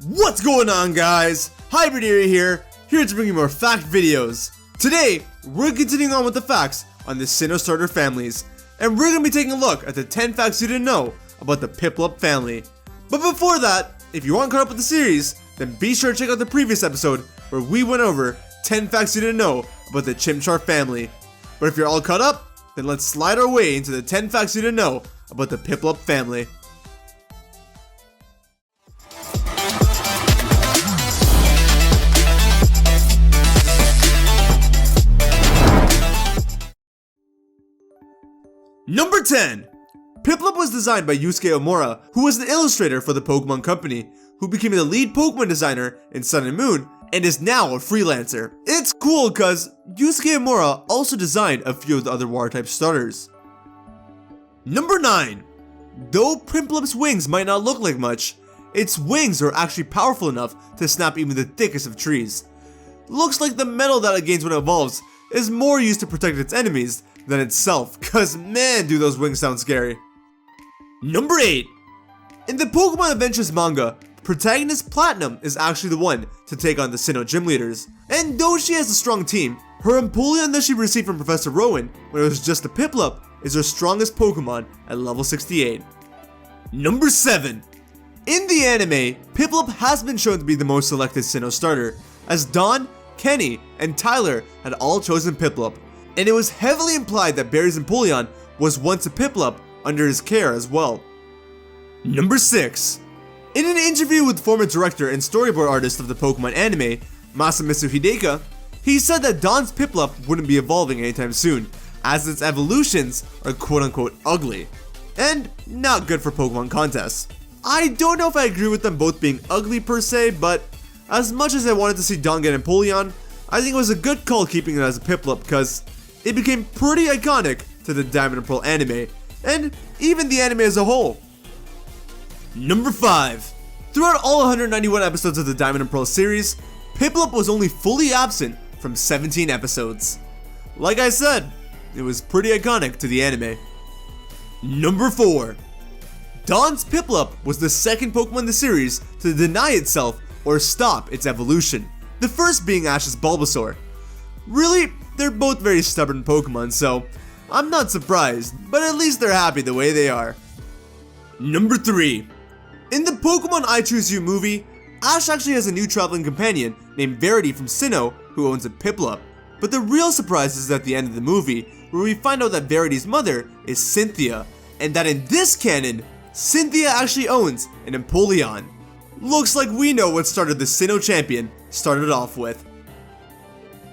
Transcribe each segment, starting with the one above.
What's going on, guys? HybridHero here to bring you more fact videos. Today, we're continuing on with the facts on the Sinnoh starter families, and we're going to be taking a look at the 10 facts you didn't know about the Piplup family. But before that, if you aren't caught up with the series, then be sure to check out the previous episode where we went over 10 facts you didn't know about the Chimchar family. But if you're all caught up, then let's slide our way into the 10 facts you didn't know about the Piplup family. Number 10. Piplup was designed by Yusuke Omura, who was an illustrator for the Pokemon Company, who became the lead Pokemon designer in Sun and Moon, and is now a freelancer. It's cool cause Yusuke Omura also designed a few of the other water-type starters. Number 9. Though Prinplup's wings might not look like much, its wings are actually powerful enough to snap even the thickest of trees. Looks like the metal that it gains when it evolves is more used to protect its enemies than itself, cause man do those wings sound scary. Number 8. In the Pokemon Adventures manga, protagonist Platinum is actually the one to take on the Sinnoh gym leaders, and though she has a strong team, her Empoleon that she received from Professor Rowan when it was just a Piplup is her strongest Pokemon at level 68. Number 7. In the anime, Piplup has been shown to be the most selected Sinnoh starter, as Dawn, Kenny, and Tyler had all chosen Piplup, and it was heavily implied that Barry's Empoleon was once a Piplup under his care as well. Number 6. In an interview with former director and storyboard artist of the Pokemon anime, Masamitsu Hideka, he said that Dawn's Piplup wouldn't be evolving anytime soon, as its evolutions are quote-unquote ugly, and not good for Pokemon contests. I don't know if I agree with them both being ugly per se, but as much as I wanted to see Dawn get Empoleon, I think it was a good call keeping it as a Piplup because it became pretty iconic to the Diamond and Pearl anime, and even the anime as a whole. Number 5. Throughout all 191 episodes of the Diamond and Pearl series, Piplup was only fully absent from 17 episodes. Like I said, it was pretty iconic to the anime. Number 4. Dawn's Piplup was the second Pokemon in the series to deny itself or stop its evolution, the first being Ash's Bulbasaur. Really, they're both very stubborn Pokemon, so I'm not surprised, but at least they're happy the way they are. Number 3. In the Pokemon I Choose You movie, Ash actually has a new traveling companion named Verity from Sinnoh who owns a Piplup. But the real surprise is at the end of the movie, where we find out that Verity's mother is Cynthia, and that in this canon, Cynthia actually owns an Empoleon. Looks like we know what started the Sinnoh champion started off with.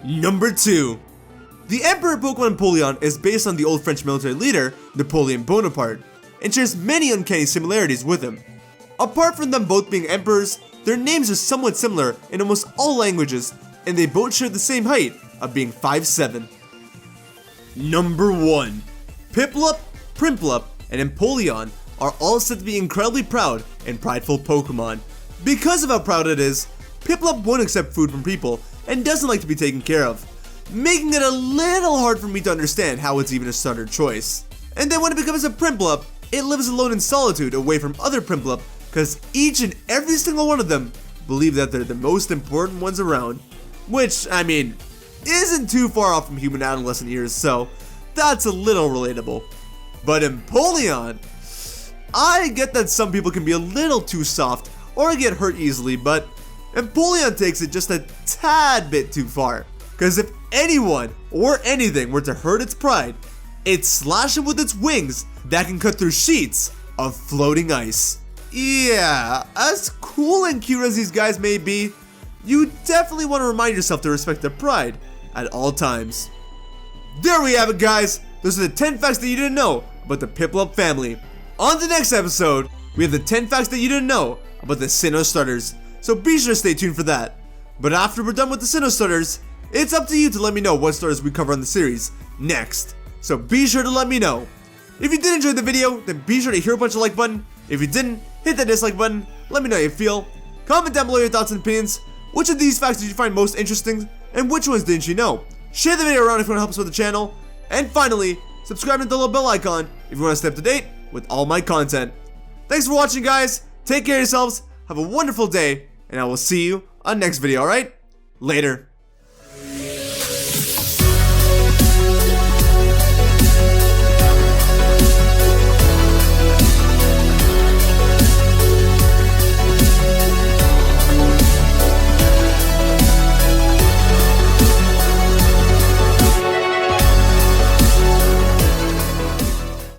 Number 2. The Emperor Pokemon Empoleon is based on the old French military leader, Napoleon Bonaparte, and shares many uncanny similarities with him. Apart from them both being emperors, their names are somewhat similar in almost all languages, and they both share the same height of being 5'7". Number 1. Piplup, Prinplup, and Empoleon are all said to be incredibly proud and prideful Pokemon. Because of how proud it is, Piplup won't accept food from people and doesn't like to be taken care of, making it a little hard for me to understand how it's even a starter choice. And then when it becomes a Prinplup, it lives alone in solitude away from other Prinplup because each and every single one of them believe that they're the most important ones around. Which, I mean, isn't too far off from human adolescent years, so that's a little relatable. But Empoleon, I get that some people can be a little too soft or get hurt easily, but Empoleon takes it just a tad bit too far. Cause if anyone or anything were to hurt its pride, it'd slash it with its wings that can cut through sheets of floating ice. Yeah, as cool and cute as these guys may be, you definitely want to remind yourself to respect their pride at all times. There we have it, guys. Those are the 10 facts that you didn't know about the Piplup family. On the next episode, we have the 10 facts that you didn't know about the Sinnoh starters, so be sure to stay tuned for that. But after we're done with the Sinnoh starters, it's up to you to let me know what starters we cover on the series next. So be sure to let me know. If you did enjoy the video, then be sure to hit a bunch of like button. If you didn't, hit that dislike button. Let me know how you feel. Comment down below your thoughts and opinions. Which of these facts did you find most interesting, and which ones didn't you know? Share the video around if you want to help us with the channel. And finally, subscribe and hit the little bell icon if you want to stay up to date with all my content. Thanks for watching, guys. Take care of yourselves. Have a wonderful day, and I will see you on next video, alright? Later.